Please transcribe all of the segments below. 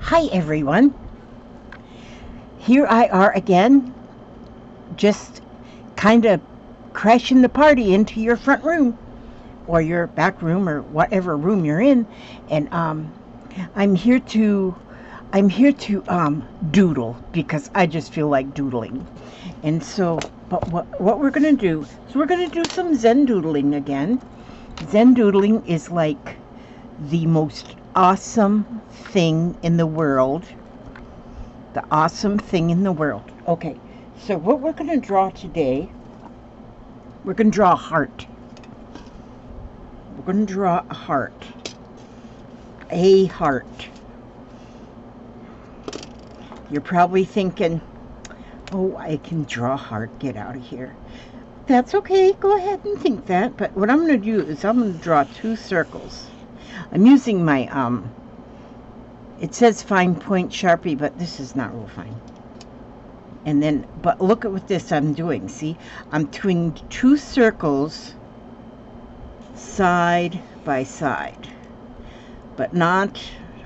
Hi everyone, here I are again, just kind of crashing the party into your front room or your back room or whatever room you're in, and I'm here to doodle because I just feel like doodling. And so, but what we're gonna do is we're gonna do some Zen doodling again. Zen doodling is like the most awesome thing in the world. The awesome thing in the world. Okay, so what we're going to draw today, we're going to draw a heart. We're going to draw a heart. A heart. You're probably thinking, oh, I can draw a heart, get out of here. That's okay, go ahead and think that. But what I'm going to do is I'm going to draw 2 circles. I'm using my, it says fine point Sharpie, but this is not real fine. And then, but look at what this I'm doing. See, I'm doing 2 circles side by side, but not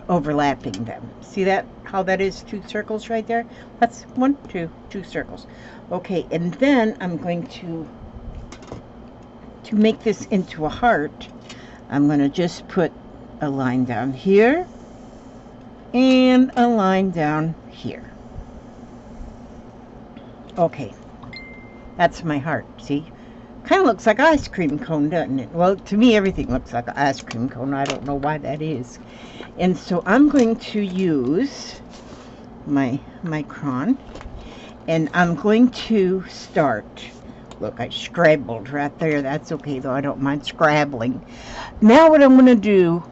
overlapping them. See that, how that is 2 circles right there? That's 1, 2 circles. Okay, and then I'm going to make this into a heart. I'm going to just put a line down here and a line down here. Okay, that's my heart. See, kind of looks like an ice cream cone, doesn't it? Well, to me everything looks like an ice cream cone. I don't know why that is. And so I'm going to use my crayon, and I'm going to start. Look, I scrabbled right there. That's okay though, I don't mind scrabbling. Now what I'm going to do,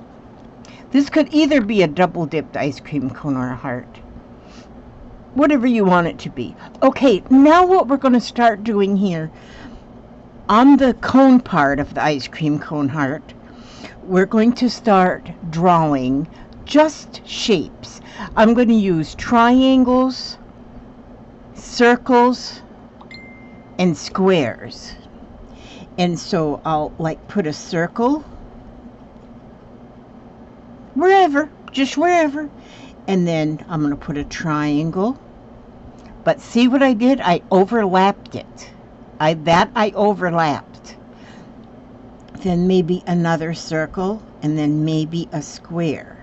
this could either be a double dipped ice cream cone or a heart. Whatever you want it to be. Okay, now what we're going to start doing here, on the cone part of the ice cream cone heart, we're going to start drawing just shapes. I'm going to use triangles, circles, and squares. And so I'll like put a circle wherever, just wherever, and then I'm going to put a triangle. But see what I did? I overlapped it. I overlapped. Then maybe another circle, and then maybe a square.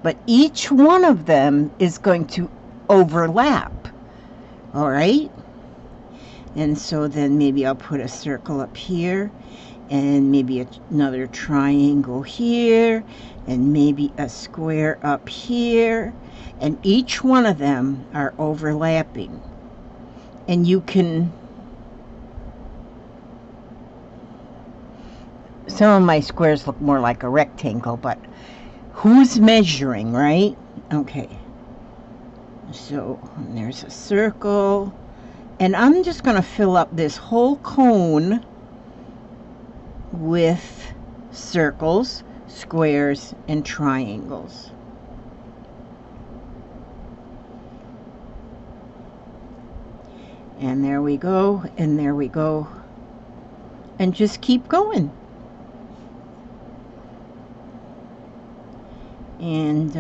But each one of them is going to overlap. All right? And so then maybe I'll put a circle up here, and maybe another triangle here, and maybe a square up here, and each one of them are overlapping. And you can, some of my squares look more like a rectangle, but who's measuring, right? Okay, so there's a circle, and I'm just going to fill up this whole cone with circles, squares, and triangles. And there we go, and there we go. And just keep going. And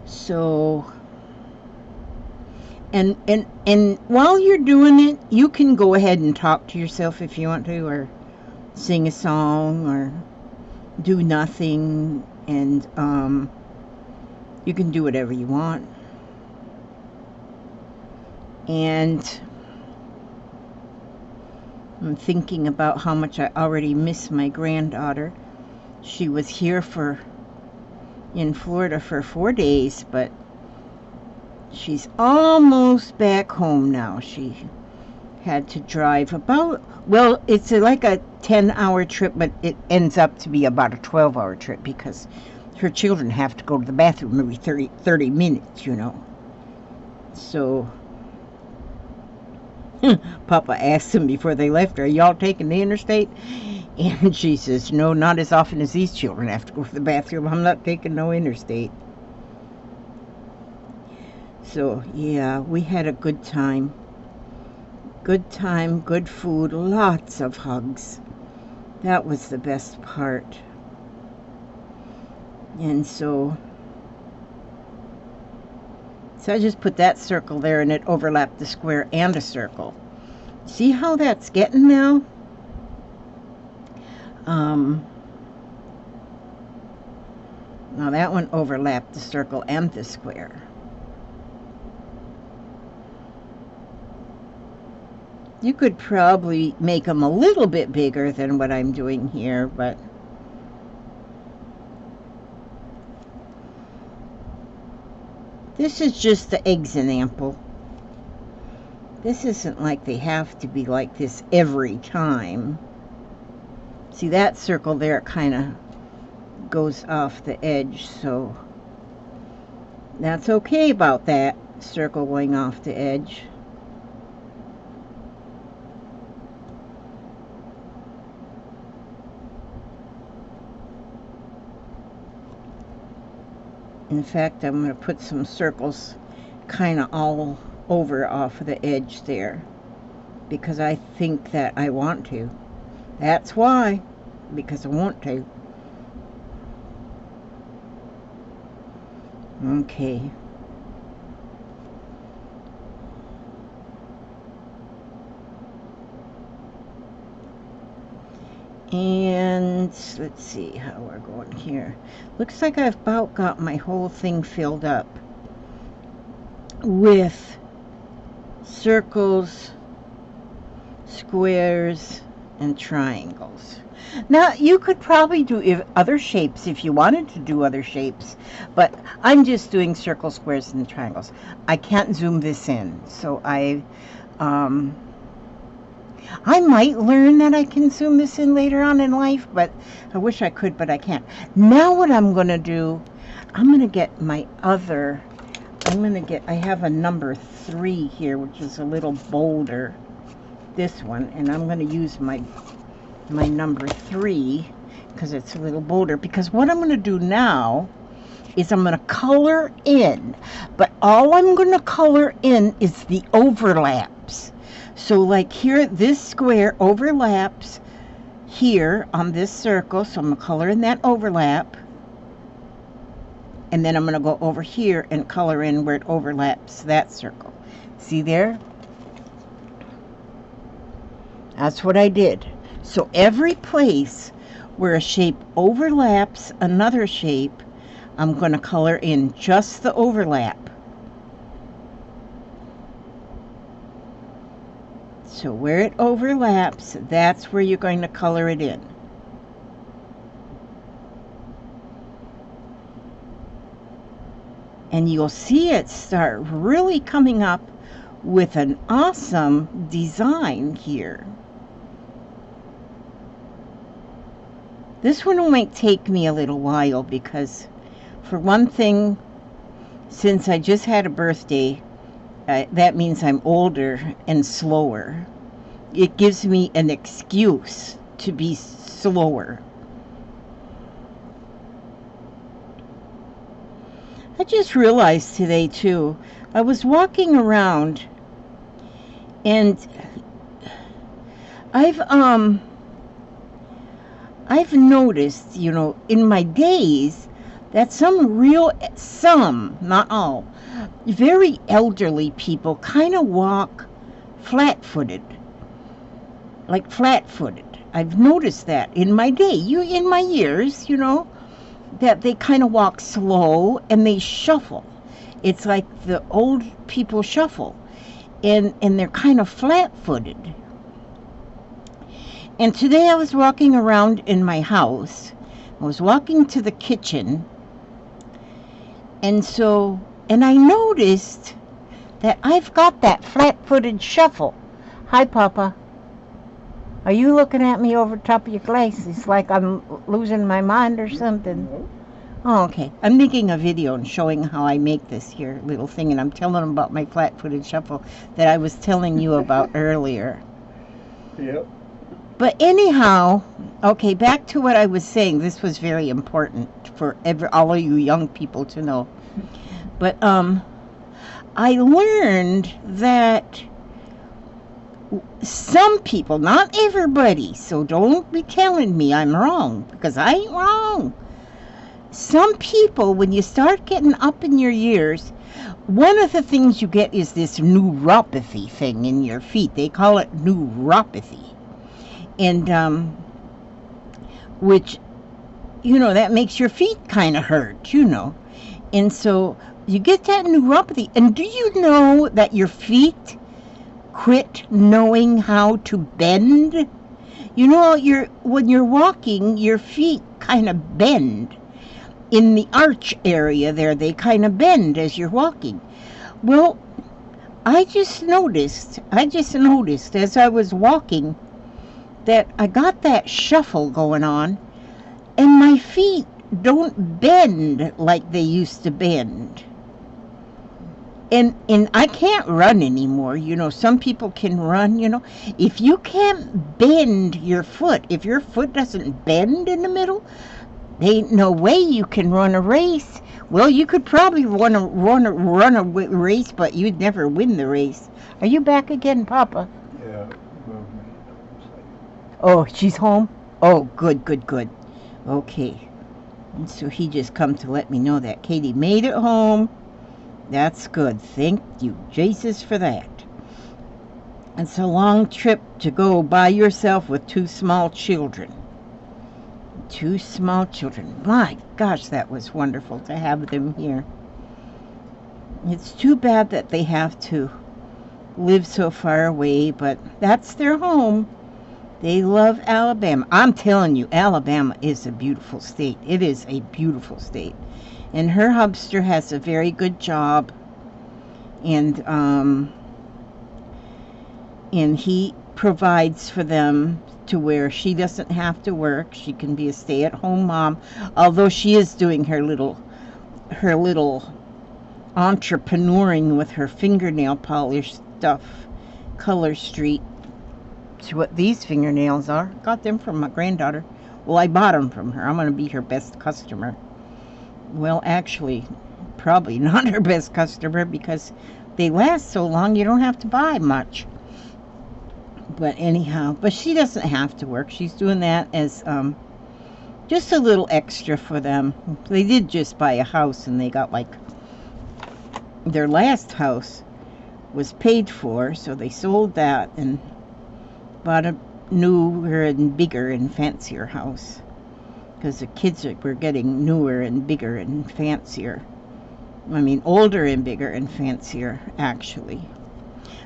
so and while you're doing it, you can go ahead and talk to yourself if you want to, or sing a song, or do nothing, and you can do whatever you want. And I'm thinking about how much I already miss my granddaughter. She was here in Florida for 4 days, but she's almost back home now. She had to drive about, well, it's like a 10-hour trip, but it ends up to be about a 12-hour trip because her children have to go to the bathroom every 30 minutes, you know. So Papa asked them before they left, are y'all taking the interstate? And she says, no, not as often as these children have to go to the bathroom. I'm not taking no interstate. So, yeah, we had a good time. Good time, good food, lots of hugs. That was the best part. And so I just put that circle there, and it overlapped the square and a circle. See how that's getting now? Now that one overlapped the circle and the square. You could probably make them a little bit bigger than what I'm doing here, but this is just the example. This isn't like they have to be like this every time. See that circle there, it kind of goes off the edge, so that's okay about that circle going off the edge. In fact, I'm going to put some circles kind of all over off of the edge there, because I think that I want to. That's why, because I want to. Okay. And let's see how we're going here. Looks like I've about got my whole thing filled up with circles, squares, and triangles. Now, you could probably do other shapes if you wanted to do other shapes, but I'm just doing circles, squares, and triangles. I can't zoom this in, so I might learn that I can zoom this in later on in life, but I wish I could, but I can't. Now what I'm going to do, I'm going to get my other, I have a number 3 here, which is a little bolder, this one, and I'm going to use my number 3 because it's a little bolder, because what I'm going to do now is I'm going to color in, but all I'm going to color in is the overlaps. So like here, this square overlaps here on this circle, so I'm going to color in that overlap, and then I'm going to go over here and color in where it overlaps that circle. See there? That's what I did. So every place where a shape overlaps another shape, I'm going to color in just the overlap. So where it overlaps, that's where you're going to color it in. And you'll see it start really coming up with an awesome design here. This one might take me a little while because, for one thing, since I just had a birthday, that means I'm older and slower. It gives me an excuse to be slower. I just realized today too, I was walking around and I've noticed, you know, in my days that some, not all, very elderly people kind of walk flat-footed. Like flat-footed. I've noticed that in my in my years, you know, that they kind of walk slow and they shuffle. It's like the old people shuffle, and they're kind of flat-footed. And today I was walking around in my house. I was walking to the kitchen, and I noticed that I've got that flat-footed shuffle. Hi, Papa. Are you looking at me over top of your glasses like I'm losing my mind or something? No. Oh, okay. I'm making a video and showing how I make this here little thing, and I'm telling them about my flat-footed shuffle that I was telling you about earlier. Yep. But anyhow, okay, back to what I was saying. This was very important for all of you young people to know. But I learned that Some people, not everybody, so don't be telling me I'm wrong, because I ain't wrong. Some people, when you start getting up in your years, one of the things you get is this neuropathy thing in your feet. They call it neuropathy. And, which, that makes your feet kind of hurt, And so you get that neuropathy. And do you know that your feet quit knowing how to bend? When you're walking, your feet kind of bend. In the arch area there, they kind of bend as you're walking. Well, I just noticed as I was walking that I got that shuffle going on, and my feet don't bend like they used to bend. And I can't run anymore. Some people can run, If you can't bend your foot, if your foot doesn't bend in the middle, there ain't no way you can run a race. Well, you could probably run a race, but you'd never win the race. Are you back again, Papa? Yeah. Oh, she's home? Oh, good. Okay. And so he just come to let me know that Katie made it home. That's good. Thank you, Jesus, for that. It's a long trip to go by yourself with two small children. My gosh, that was wonderful to have them here. It's too bad that they have to live so far away, but that's their home. They love Alabama. I'm telling you, Alabama is a beautiful state. It is a beautiful state. And her hubster has a very good job. And he provides for them to where she doesn't have to work. She can be a stay-at-home mom, although she is doing her little entrepreneuring with her fingernail polish stuff. Color Street. That's what these fingernails are. Got them from my granddaughter. Well, I bought them from her. I'm going to be her best customer. Well, actually, probably not her best customer, because they last so long you don't have to buy much. But anyhow, but she doesn't have to work. She's doing that as just a little extra for them. They did just buy a house, and they got their last house was paid for, so they sold that and bought a newer and bigger and fancier house, because the kids were getting newer and bigger and fancier. I mean, older and bigger and fancier, actually.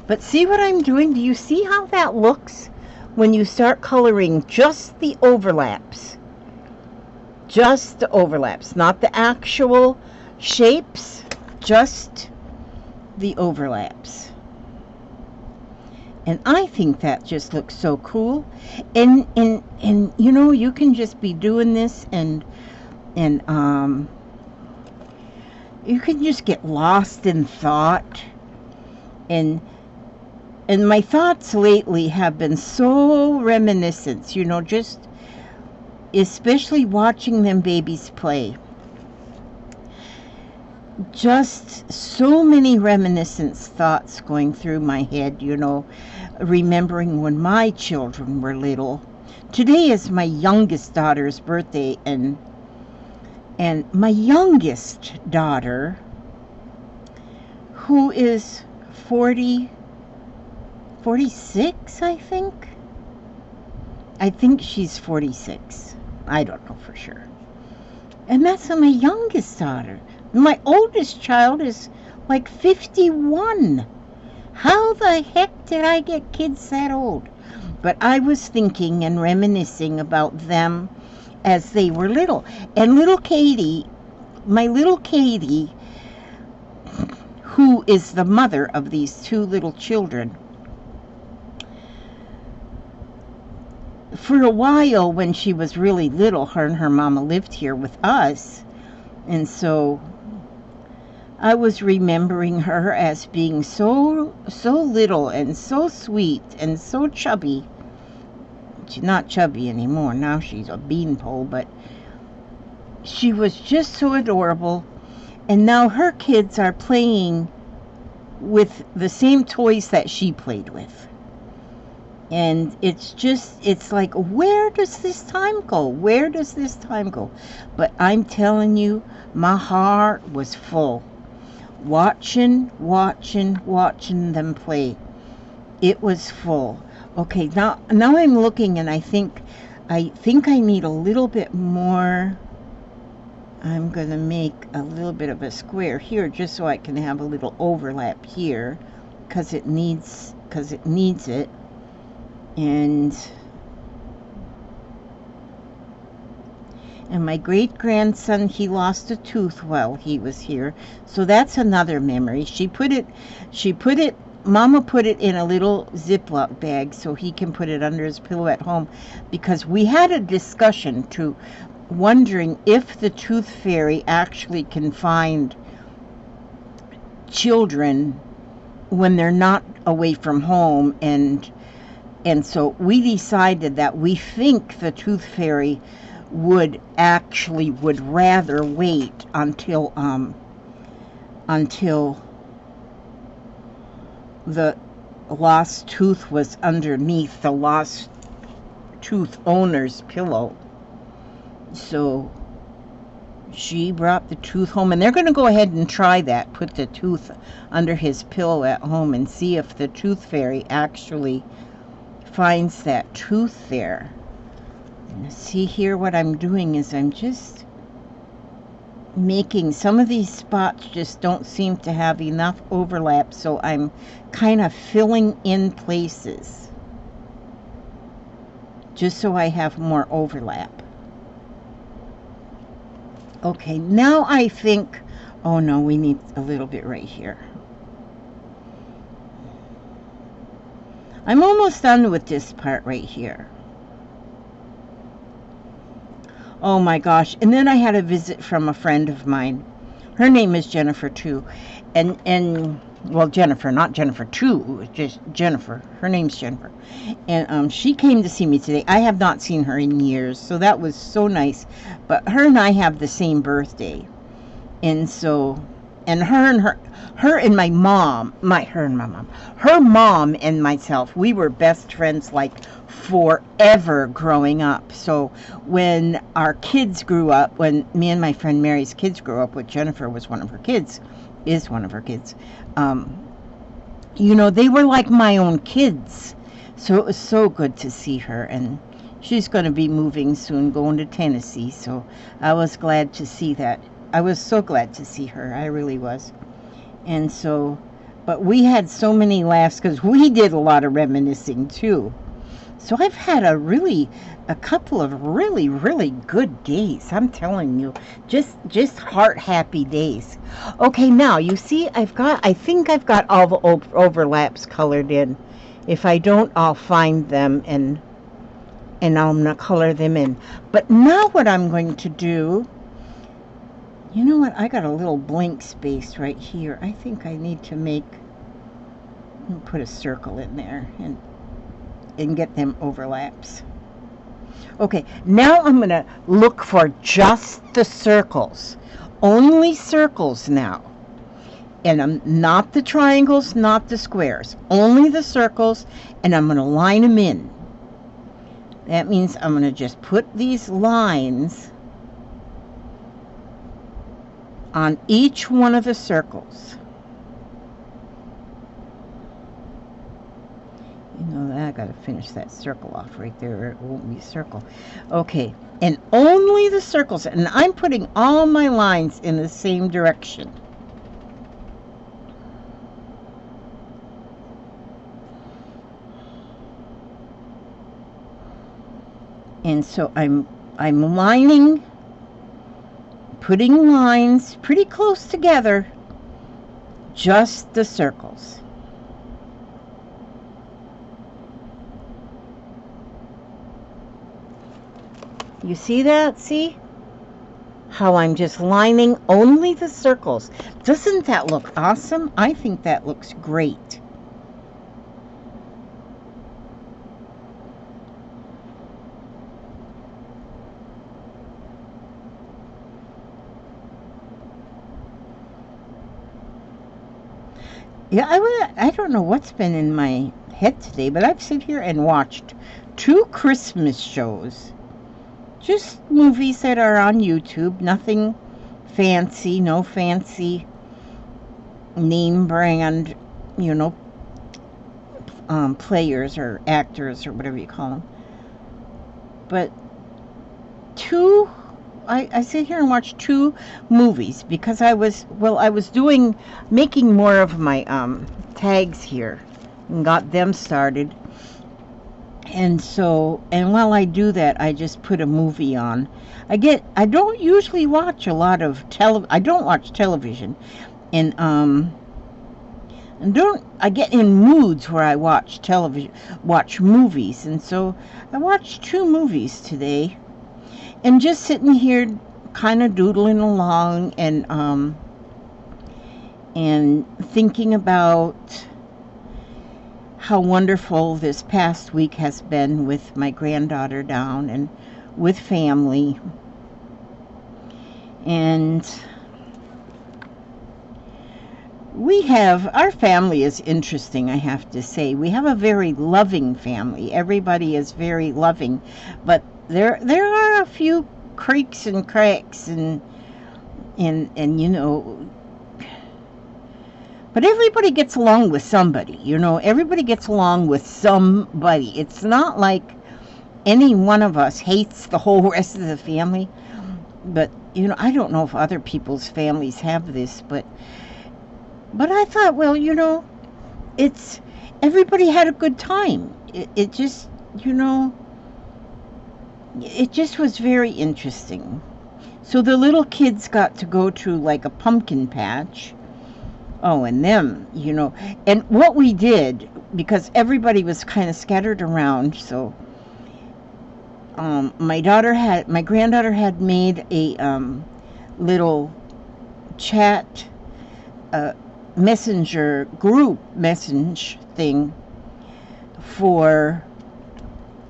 But see what I'm doing? Do you see how that looks when you start coloring just the overlaps? Just the overlaps, not the actual shapes, just the overlaps. And I think that just looks so cool. And you can just be doing this and you can just get lost in thought. And my thoughts lately have been so reminiscent, just especially watching them babies play. Just so many reminiscent thoughts going through my head, remembering when my children were little. Today is my youngest daughter's birthday, and my youngest daughter, who is 46, I think. I think she's 46. I don't know for sure. And that's my youngest daughter. My oldest child is 51. How the heck did I get kids that old? But I was thinking and reminiscing about them as they were little. And little Katie, my little Katie, who is the mother of these two little children, for a while when she was really little, her and her mama lived here with us. And so I was remembering her as being so little and so sweet and so chubby. She's not chubby anymore. Now she's a beanpole, but she was just so adorable. And now her kids are playing with the same toys that she played with. And it's like, where does this time go? Where does this time go? But I'm telling you, my heart was full. Watching them play. It was full. Okay, now I'm looking, and I think I need a little bit more. I'm gonna make a little bit of a square here just so I can have a little overlap here, because it needs it. And my great-grandson, he lost a tooth while he was here, so that's another memory. Mama put it in a little Ziploc bag so he can put it under his pillow at home, because we had a discussion to wondering if the tooth fairy actually can find children when they're not away from home, and so we decided that we think the tooth fairy would rather wait until the lost tooth was underneath the lost tooth owner's pillow. So she brought the tooth home, and they're going to go ahead and try that, put the tooth under his pillow at home and see if the tooth fairy actually finds that tooth there. And see here, what I'm doing is I'm just making, some of these spots just don't seem to have enough overlap, so I'm kind of filling in places just so I have more overlap. Okay, now I think, oh no, we need a little bit right here. I'm almost done with this part right here. Oh my gosh. And then I had a visit from a friend of mine. Her name is Jennifer too. And well, Jennifer, not Jennifer too, just Jennifer. Her name's Jennifer. And she came to see me today. I have not seen her in years, so that was so nice. But her and I have the same birthday. And so, and her mom and myself, we were best friends like forever growing up. So when our kids grew up, when me and my friend Mary's kids grew up, which Jennifer was one of her kids, is one of her kids, you know, they were like my own kids. So it was so good to see her, and she's going to be moving soon, going to Tennessee, so I was glad to see that. I was so glad to see her, I really was. And so, but we had so many laughs because we did a lot of reminiscing too. So I've had a couple of really, really good days. I'm telling you, just heart happy days. Okay, now you see, I think I've got all the overlaps colored in. If I don't, I'll find them and I'll color them in. But now what I'm going to do, you know what? I got a little blank space right here. I think I need to put a circle in there and get them overlaps. Okay, now I'm going to look for just the circles. Only circles now. And not the triangles, not the squares. Only the circles, and I'm going to line them in. That means I'm going to just put these lines on each one of the circles. You know, I got to finish that circle off right there, or it won't be a circle. Okay, and only the circles, and I'm putting all my lines in the same direction. And so I'm lining, putting lines pretty close together, just the circles. You see that? See how I'm just lining only the circles? Doesn't that look awesome? I think that looks great. Yeah, I don't know what's been in my head today, but I've sit here and watched 2 Christmas shows. Just movies that are on YouTube, nothing fancy, no fancy name brand, you know, players or actors or whatever you call them. But I sit here and watch 2 movies because I was making more of my tags here and got them started. And while I do that, I just put a movie on. I don't usually watch a lot of I don't watch television. And I get in moods where I watch movies. And so I watched 2 movies today. And just sitting here kind of doodling along and thinking about how wonderful this past week has been with my granddaughter down and with family. And our family is interesting, I have to say. We have a very loving family. Everybody is very loving, but there are a few creaks and cracks and you know, but everybody gets along with somebody, you know. Everybody gets along with somebody. It's not like any one of us hates the whole rest of the family. But, you know, I don't know if other people's families have this, but I thought, well, you know, everybody had a good time. It just, you know, it just was very interesting. So the little kids got to go to like a pumpkin patch. Oh, and them, you know, and what we did, because everybody was kind of scattered around, so my granddaughter had made a little chat messenger group message thing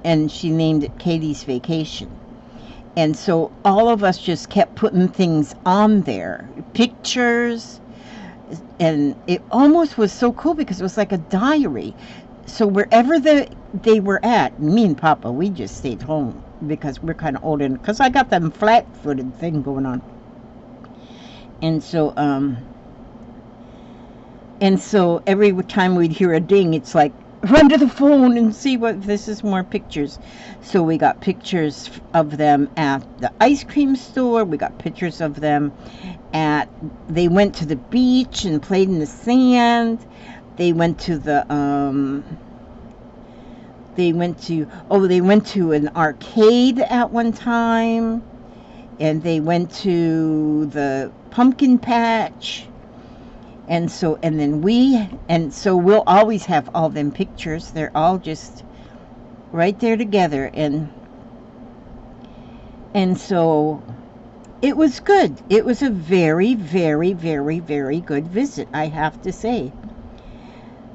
and she named it Katie's Vacation. And so all of us just kept putting things on there, pictures, and it almost was so cool because it was like a diary. So wherever they were at, me and Papa, we just stayed home because we're kind of old, and because I got them flat-footed thing going on. And so every time we'd hear a ding, it's like, run to the phone and see what this is. More pictures. So we got pictures of them at the ice cream store. We got pictures of them they went to the beach and played in the sand. They went to an arcade at one time, and they went to the pumpkin patch. And so we'll always have all them pictures. They're all just right there together. And so it was good. It was a very, very, very, very good visit, I have to say.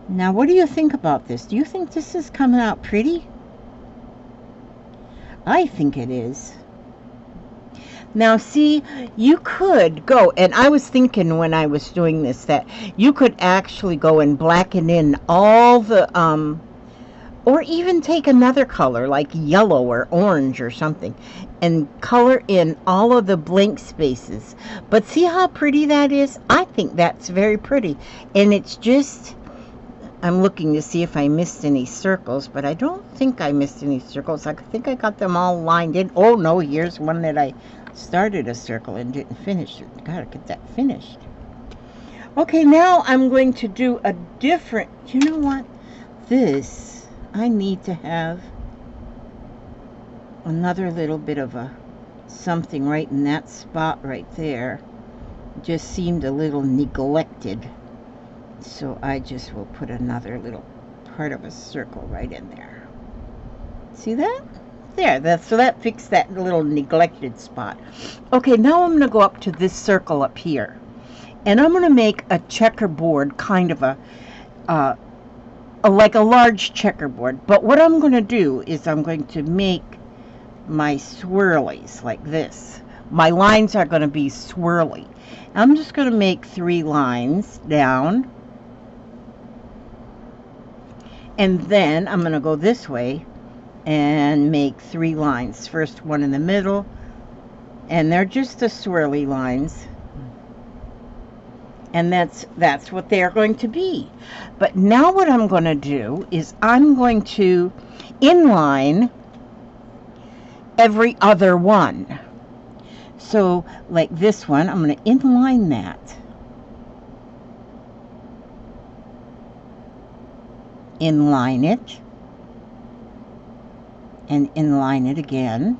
Now, what do you think about this? Do you think this is coming out pretty? I think it is. Now, see, you could go, and I was thinking when I was doing this that you could actually go and blacken in all the, or even take another color like yellow or orange or something and color in all of the blank spaces. But see how pretty that is? I think that's very pretty. And it's just, I'm looking to see if I missed any circles, but I don't think I missed any circles. I think I got them all lined in. Oh, no, here's one that I started a circle and didn't finish it. Gotta get that finished. Okay, now I'm going to do a different, you know what? This, I need to have another little bit of a something right in that spot right there. Just seemed a little neglected. So I just will put another little part of a circle right in there. See that? There, so that fixed that little neglected spot. Okay, now I'm going to go up to this circle up here. And I'm going to make a checkerboard, kind of like a large checkerboard. But what I'm going to do is I'm going to make my swirlies like this. My lines are going to be swirly. I'm just going to make 3 lines down. And then I'm going to go this way and make 3 lines. First one in the middle, and they're just the swirly lines. And that's what they're going to be. But now what I'm going to do is I'm going to inline every other one. So like this one, I'm going to inline that. Inline it. And inline it again.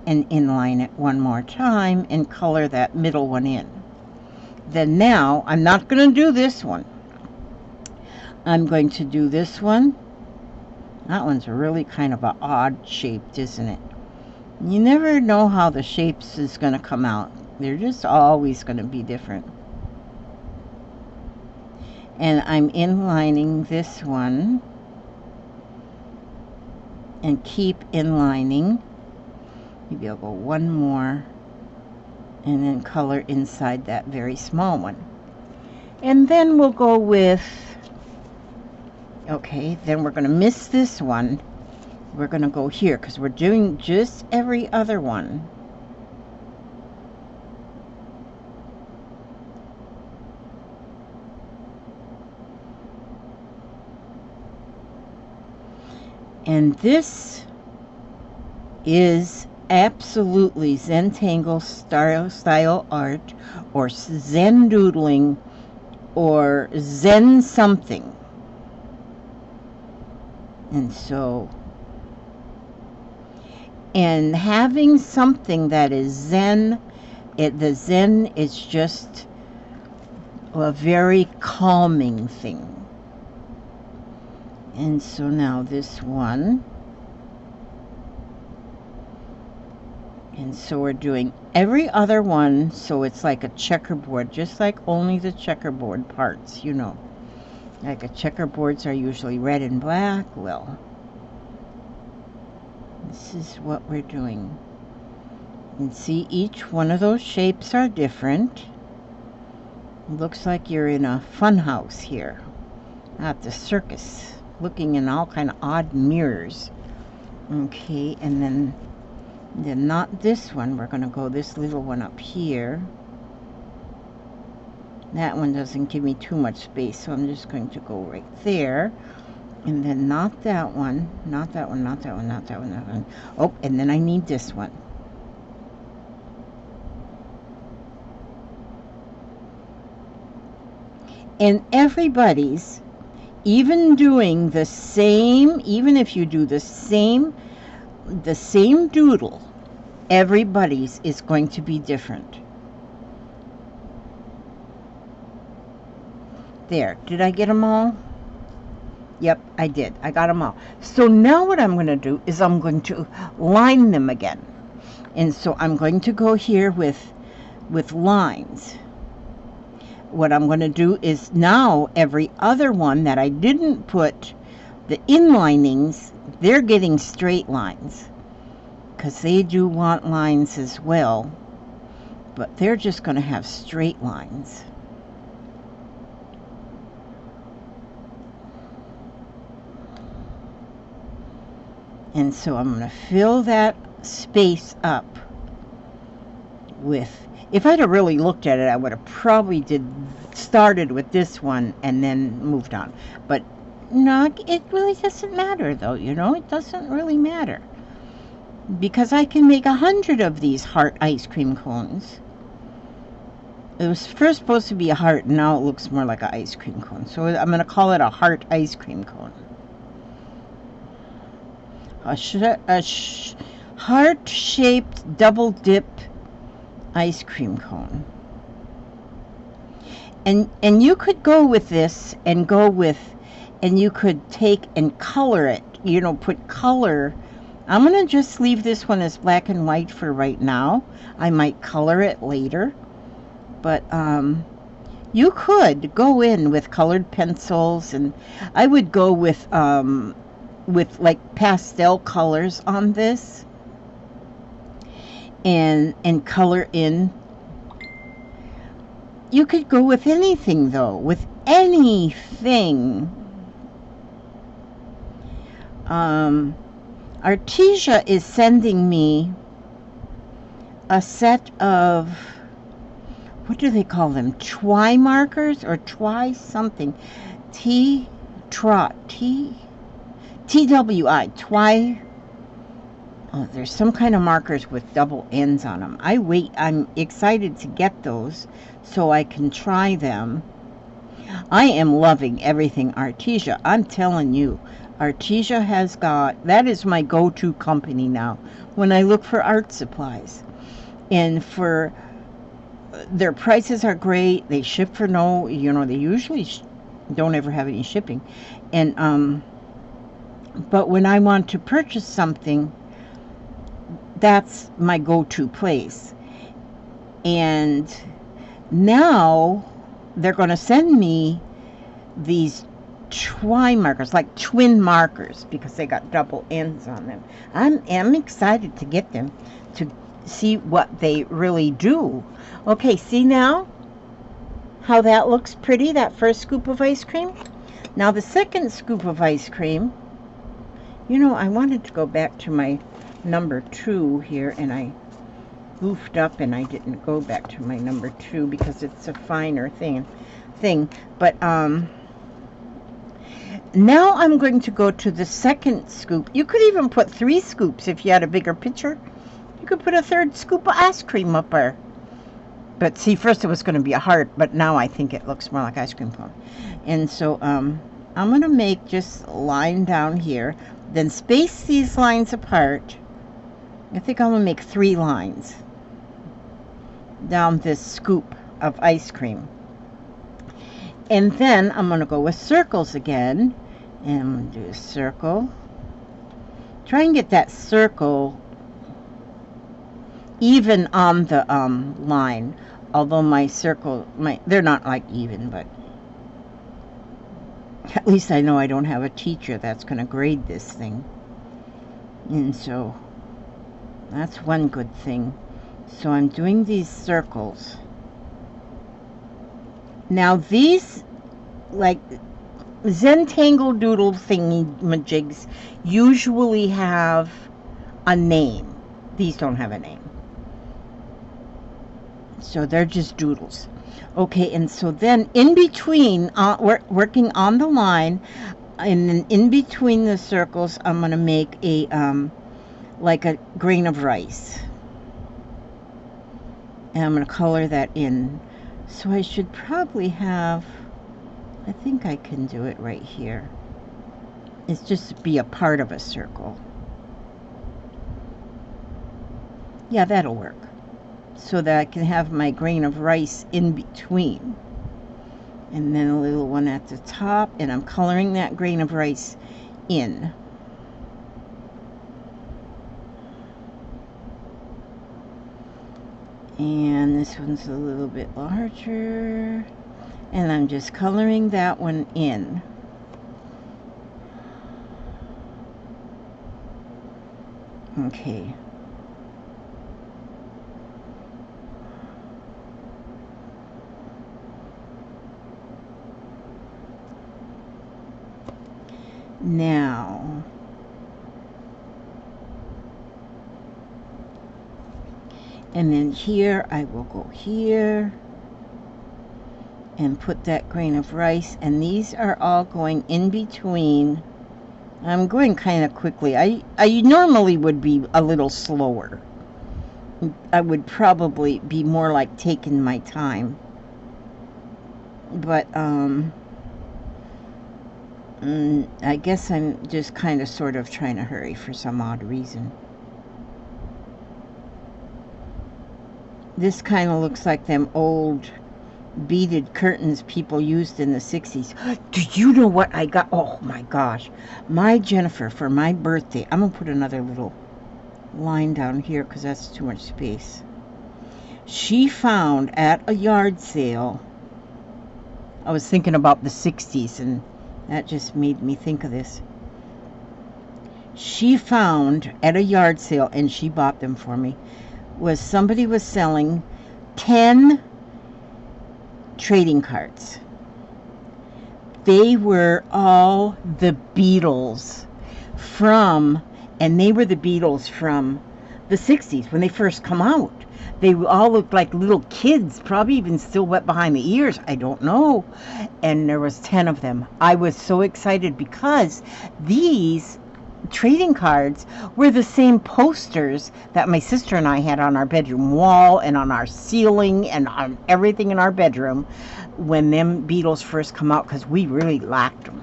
And inline it one more time and color that middle one in. Then now, I'm not going to do this one. I'm going to do this one. That one's really kind of an odd shaped, isn't it? You never know how the shapes is going to come out. They're just always going to be different. And I'm inlining this one. And keep inlining. Maybe I'll go one more. And then color inside that very small one. And then we'll go with, okay, then we're going to miss this one. We're going to go here because we're doing just every other one. And this is absolutely Zentangle style art, or Zendoodling, or Zen something. And so, and having something that is Zen, the Zen is just a very calming thing. And so now this one. And so we're doing every other one, so it's like a checkerboard, just like only the checkerboard parts, you know. Like a checkerboards are usually red and black. Well, this is what we're doing. And see, each one of those shapes are different. It looks like you're in a fun house here, at the circus, looking in all kind of odd mirrors. Okay, and then not this one. We're going to go this little one up here. That one doesn't give me too much space, so I'm just going to go right there. And then not that one, not that one, not that one, not that one, that one. Oh, and then I need this one. And everybody's, even doing the same, even if you do the same doodle, everybody's is going to be different. There, did I get them all? Yep, I did. I got them all. So now what I'm going to do is I'm going to line them again. And so I'm going to go here with lines. What I'm going to do is now every other one that I didn't put the inlinings, they're getting straight lines, because they do want lines as well, but they're just going to have straight lines. And so I'm going to fill that space up with, if I'd have really looked at it, I would have probably started with this one and then moved on. But no, it really doesn't matter though, you know, it doesn't really matter. Because I can make 100 of these heart ice cream cones. It was first supposed to be a heart, and now it looks more like an ice cream cone. So I'm going to call it a heart ice cream cone. A heart-shaped double dip ice cream cone. And you could go with this and and you could take and color it, you know, put color. I'm going to just leave this one as black and white for right now. I might color it later. But you could go in with colored pencils, and I would go with like pastel colors on this, and color in. You could go with anything though, with anything. Artesia is sending me a set of, what do they call them? Twi markers or twi something. TWI, twi. Oh, there's some kind of markers with double ends on them. I'm excited to get those so I can try them. I am loving everything Artesia. I'm telling you, Artesia has got, that is my go-to company now when I look for art supplies. And for their prices are great. They ship for no, they usually don't ever have any shipping. And but when I want to purchase something, that's my go-to place. And now they're going to send me these twi markers, like twin markers, because they got double ends on them. I'm excited to get them to see what they really do. Okay, see now how that looks pretty, that first scoop of ice cream? Now the second scoop of ice cream, I wanted to go back to my number 2 here, and I goofed up and I didn't go back to my number 2 because it's a finer thing. But now I'm going to go to the second scoop. You could even put 3 scoops if you had a bigger pitcher. You could put a third scoop of ice cream up there. But see, first it was going to be a heart, but now I think it looks more like ice cream cone. And so I'm going to make just a line down here, then space these lines apart. I think I'm going to make 3 lines down this scoop of ice cream. And then I'm going to go with circles again. And I'm going to do a circle. Try and get that circle even on the line. Although my circle, they're not like even, but at least I know I don't have a teacher that's going to grade this thing. And so that's one good thing. So I'm doing these circles. Now these, like Zentangle Doodle thingy majigs, usually have a name. These don't have a name. So they're just doodles. Okay, and so then in between, working on the line, and then in between the circles, I'm going to make a, like a grain of rice. And I'm going to color that in. So I should probably have, I think I can do it right here. It's just to be a part of a circle. Yeah, that'll work. So that I can have my grain of rice in between. And then a little one at the top, and I'm coloring that grain of rice in. And this one's a little bit larger, and I'm just coloring that one in. Okay. Now, and then here I will go here and put that grain of rice, and these are all going in between. I'm going kind of quickly. I normally would be a little slower. I would probably be more like taking my time. But I guess I'm just kind of sort of trying to hurry for some odd reason. This kind of looks like them old beaded curtains people used in the 60s. Do you know what I got? Oh my gosh. My Jennifer, for my birthday, I'm going to put another little line down here because that's too much space. She found at a yard sale, I was thinking about the 60s, and that just made me think of this. She found at a yard sale, and she bought them for me, was somebody was selling 10 trading cards. They were all the Beatles from, and they were the Beatles from the 60s when they first come out. They all looked like little kids, probably even still wet behind the ears, I don't know. And there was 10 of them. I was so excited because these trading cards were the same posters that my sister and I had on our bedroom wall and on our ceiling and on everything in our bedroom when them Beatles first come out, because we really liked them.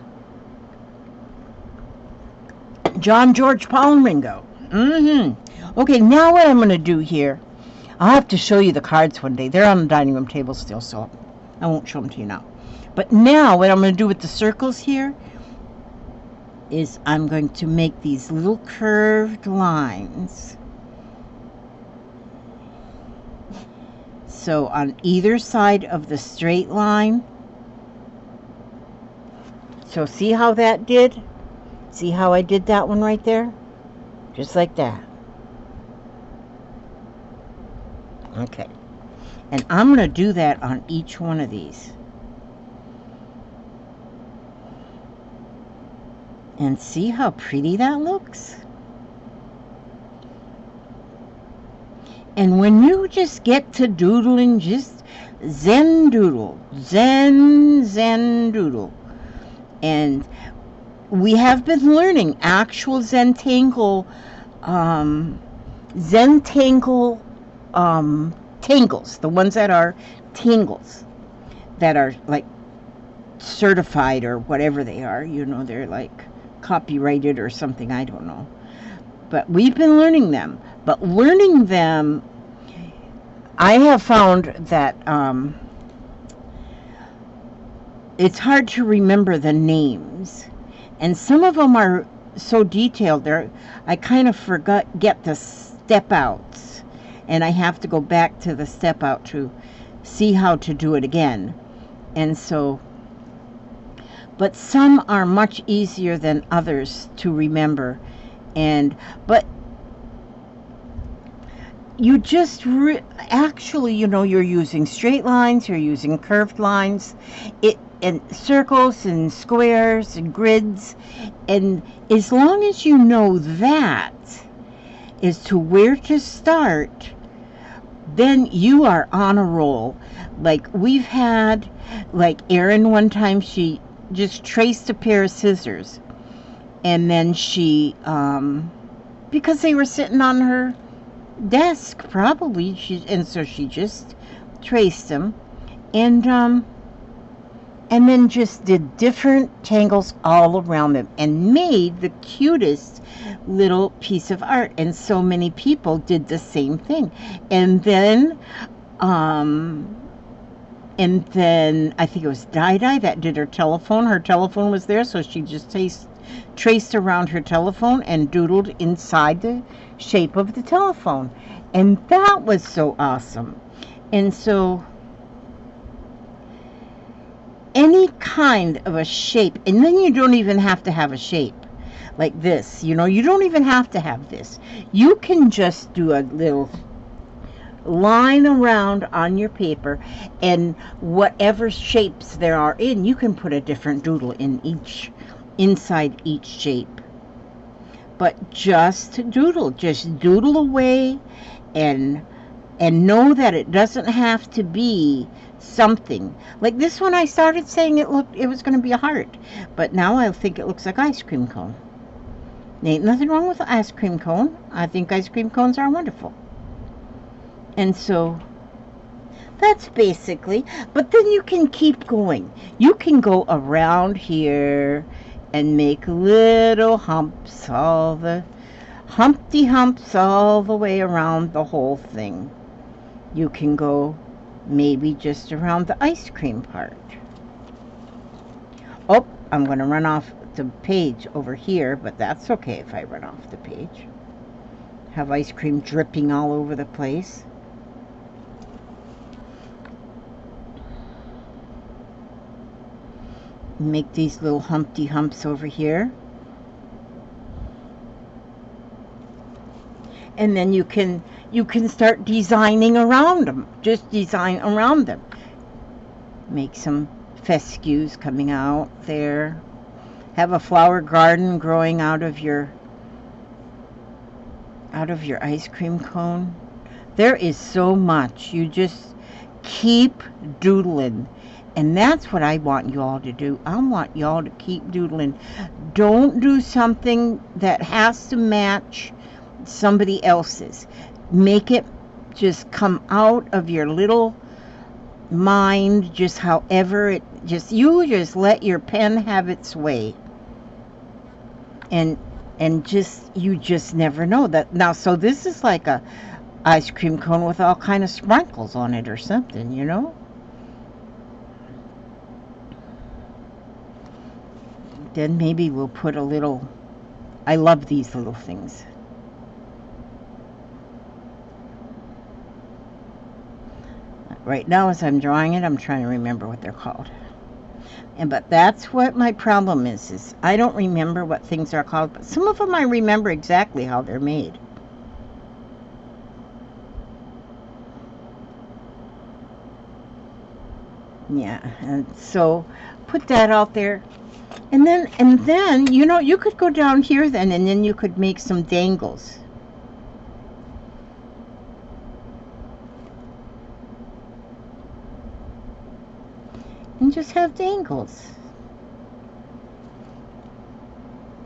John, George, Paul, and Ringo. Okay, now what I'm going to do here, I'll have to show you the cards one day. They're on the dining room table still, so I won't show them to you now. But now what I'm going to do with the circles here is I'm going to make these little curved lines. So on either side of the straight line. So see how that did? See how I did that one right there? Just like that. Okay. And I'm going to do that on each one of these. And see how pretty that looks? And when you just get to doodling, just Zendoodle. Zendoodle. And we have been learning actual Zentangle, tangles, the ones that are tangles, that are like certified or whatever they are, you know, they're like copyrighted or something, I don't know. But we've been learning them. But learning them, I have found that it's hard to remember the names. And some of them are so detailed there, I kind of get the step outs. And I have to go back to the step out to see how to do it again. And so, but some are much easier than others to remember. But you just actually, you know, you're using straight lines, you're using curved lines, and circles and squares and grids, and as long as you know that as to where to start, then you are on a roll. Like we've had, like Erin one time, she just traced a pair of scissors, and then she, because they were sitting on her desk probably, and so she just traced them, and then just did different tangles all around them and made the cutest little piece of art. And so many people did the same thing. And then I think it was Di that did her telephone. Her telephone was there, so she just traced around her telephone and doodled inside the shape of the telephone. And that was so awesome. And so any kind of a shape, and then you don't even have to have a shape like this, you know, you don't even have to have this. You can just do a little line around on your paper, and whatever shapes there are in, you can put a different doodle inside each shape. But just doodle away, and know that it doesn't have to be something like this one. I started saying it was going to be a heart, but now I think it looks like ice cream cone. Ain't nothing wrong with an ice cream cone. I think ice cream cones are wonderful. And so that's basically, but then you can keep going. You can go around here and make little humps, all the Humpty Humps all the way around the whole thing. You can go maybe just around the ice cream part. Oh, I'm going to run off the page over here, but that's okay if I run off the page. Have ice cream dripping all over the place. Make these little Humpty Humps over here. And then you can start designing around them. Just design around them. Make some fescues coming out there. have a flower garden growing out of your ice cream cone. There is so much. You just keep doodling. And that's what I want you all to do. I want y'all to keep doodling. Don't do something that has to match somebody else's. Make it just come out of your little mind, just however it you just let your pen have its way. And you just never know that. Now, so this is like a ice cream cone with all kind of sprinkles on it or something, you know. Then maybe we'll put a little, I love these little things. Right now as I'm drawing it, I'm trying to remember what they're called. But that's what my problem is I don't remember what things are called, but some of them I remember exactly how they're made. Yeah, and so put that out there. And then, you know, you could go down here then, and then you could make some dangles. And just have dangles.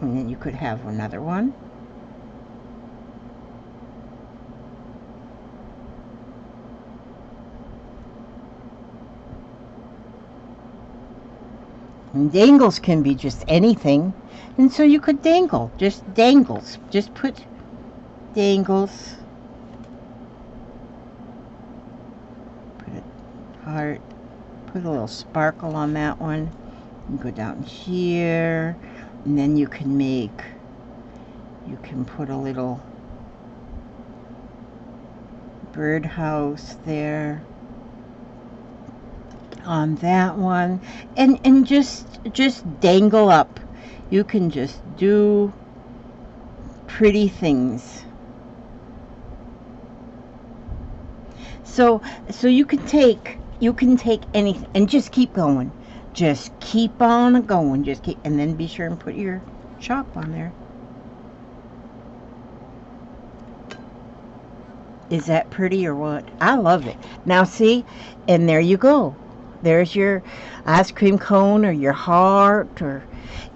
And then you could have another one. And dangles can be just anything. And so you could dangle, just dangles. Just put dangles. Put a heart. Put a little sparkle on that one. And go down here. And then you can put a little birdhouse there on that one, and just dangle up. You can just do pretty things. So you can take anything and just keep going. Just keep on going. Just keep, and then be sure and put your chalk on there. Is that pretty or what? I love it. Now see, and there you go. There's your ice cream cone or your heart,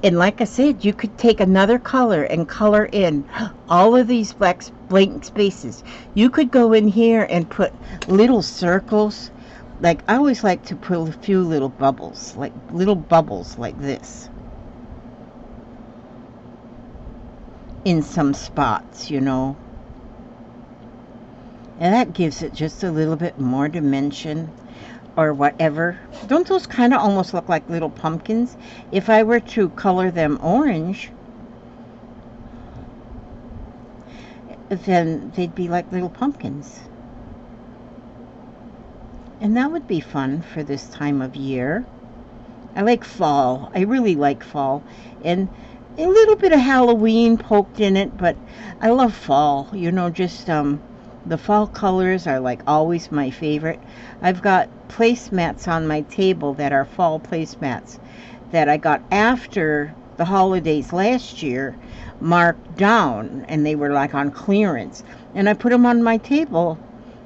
and like I said, you could take another color and color in all of these blank spaces. You could go in here and put little circles. Like I always like to put a few little bubbles like this in some spots, you know. And that gives it just a little bit more dimension. Or whatever. Don't those kind of almost look like little pumpkins? If I were to color them orange, then they'd be like little pumpkins. And that would be fun for this time of year. I like fall. I really like fall. And a little bit of Halloween poked in it, but I love fall. You know, just the fall colors are like always my favorite. I've got placemats on my table that are fall placemats that I got after the holidays last year, marked down, and they were like on clearance. And I put them on my table.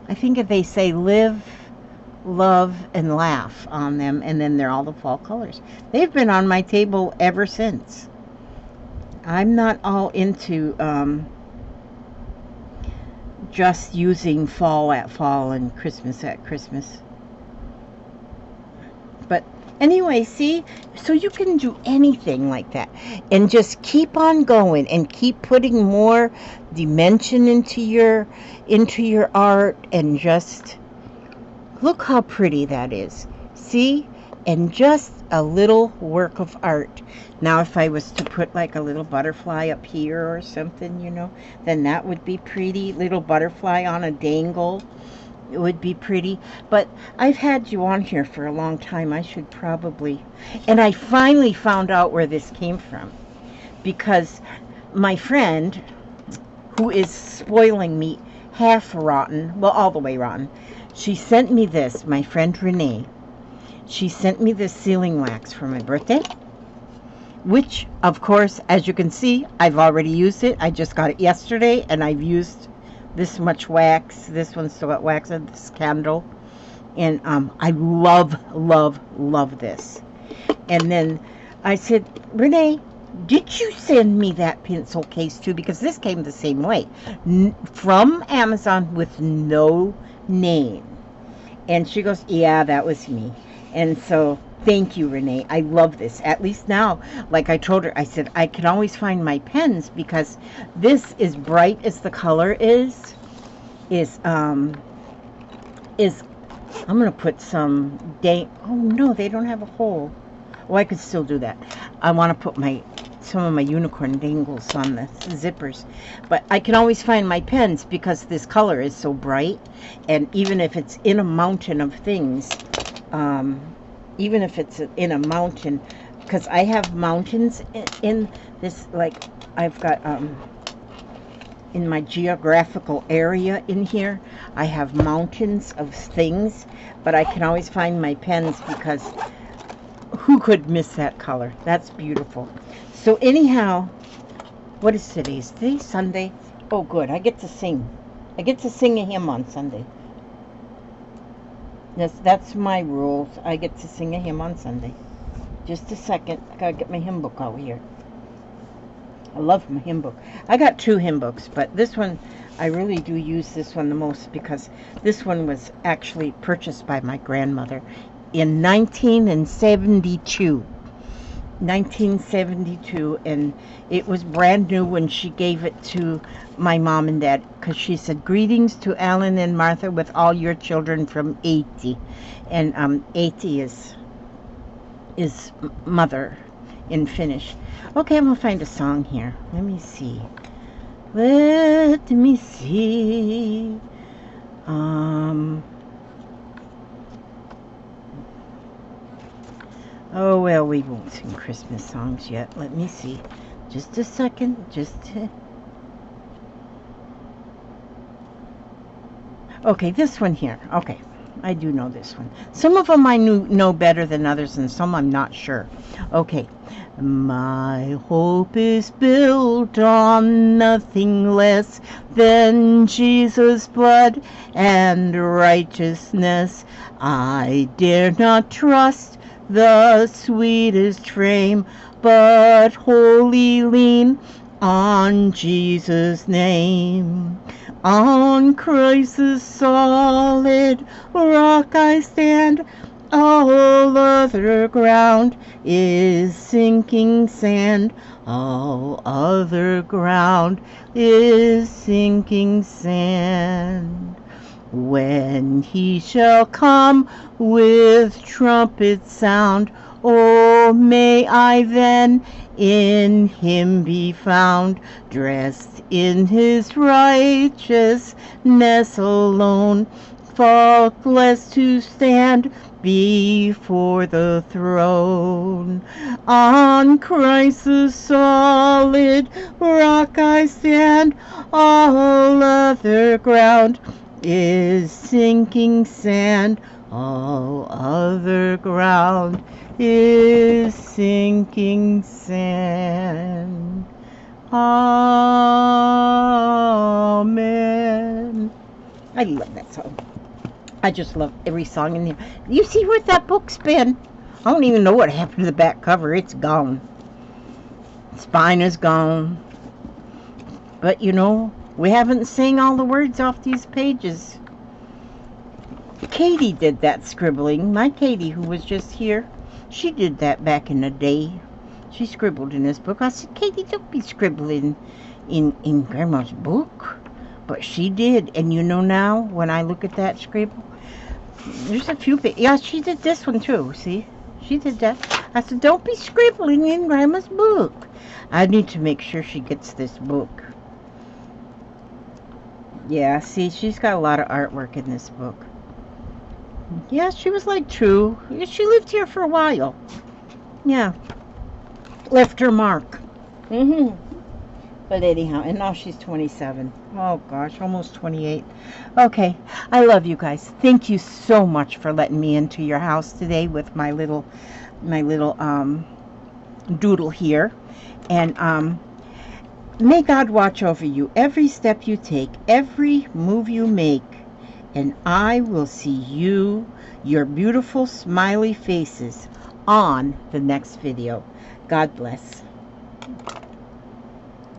I think if they say live, love, and laugh on them, and then they're all the fall colors. They've been on my table ever since. I'm not all into just using fall at fall and Christmas at Christmas. But anyway, see, so you can do anything like that and just keep on going and keep putting more dimension into your art, and just look how pretty that is. See? And just a little work of art. Now if I was to put like a little butterfly up here or something, you know, then that would be pretty. Little butterfly on a dangle. It would be pretty. But I've had you on here for a long time. I should probably... And I finally found out where this came from. Because my friend, who is spoiling me half rotten, well, all the way rotten, she sent me this, my friend Renee. She sent me this sealing wax for my birthday. which, of course, as you can see, I've already used it. I just got it yesterday, and I've used this much wax. This one's still got wax in this candle. And I love, love, love this. And then I said, Renee, did you send me that pencil case too? Because this came the same way. From Amazon with no name. And she goes, yeah, that was me. And so, thank you, Renee. I love this. At least now, like I told her, I said, I can always find my pens because this, is bright as the color is I'm going to put some oh no, they don't have a hole. Oh, I could still do that. I want to put some of my unicorn dangles on the zippers. But I can always find my pens because this color is so bright. And even if it's in a mountain of things, even if it's in a mountain, because I have mountains in this, like I've got, in my geographical area in here, I have mountains of things, but I can always find my pens because who could miss that color? That's beautiful. So anyhow, what is today? Is today Sunday? Oh good, I get to sing. I get to sing a hymn on Sunday. That's my rules. I get to sing a hymn on Sunday. Just a second, I gotta get my hymn book out here. I love my hymn book. I got 2 hymn books, but this one, I really do use this one the most because this one was actually purchased by my grandmother in 1972. 1972, and it was brand new when she gave it to my mom and dad, because she said, greetings to Alan and Martha with all your children from 80. And 80 is mother in Finnish. Okay, I'm gonna find a song here. Let me see. Oh, well, we won't sing Christmas songs yet. Let me see. Just a second. Okay, this one here. Okay, I do know this one. Some of them I know better than others, and some I'm not sure. Okay. My hope is built on nothing less than Jesus' blood and righteousness. I dare not trust the sweetest frame, but wholly lean on Jesus' name. On Christ's solid rock I stand, all other ground is sinking sand. All other ground is sinking sand. When he shall come with trumpet sound, oh, may I then in him be found, dressed in his righteousness alone, faultless to stand before the throne. On Christ's solid rock I stand, all other ground is sinking sand. All other ground is sinking sand. Amen. I love that song. I just love every song in here. You see where that book's been? I don't even know what happened to the back cover. It's gone. Spine is gone. But you know, we haven't sang all the words off these pages. Katie did that scribbling. My Katie, who was just here, she did that back in the day. She scribbled in this book. I said, Katie, don't be scribbling in Grandma's book. But she did. And you know now, when I look at that scribble, there's a few bits. Yeah, she did this one too. See? She did that. I said, don't be scribbling in Grandma's book. I need to make sure she gets this book. Yeah, see, she's got a lot of artwork in this book. Yeah, she was like true. She lived here for a while. Yeah. Left her mark. But anyhow, and now she's 27. Oh gosh, almost 28. Okay, I love you guys. Thank you so much for letting me into your house today with my little doodle here. And may God watch over you every step you take, every move you make. And I will see you, your beautiful smiley faces, on the next video. God bless.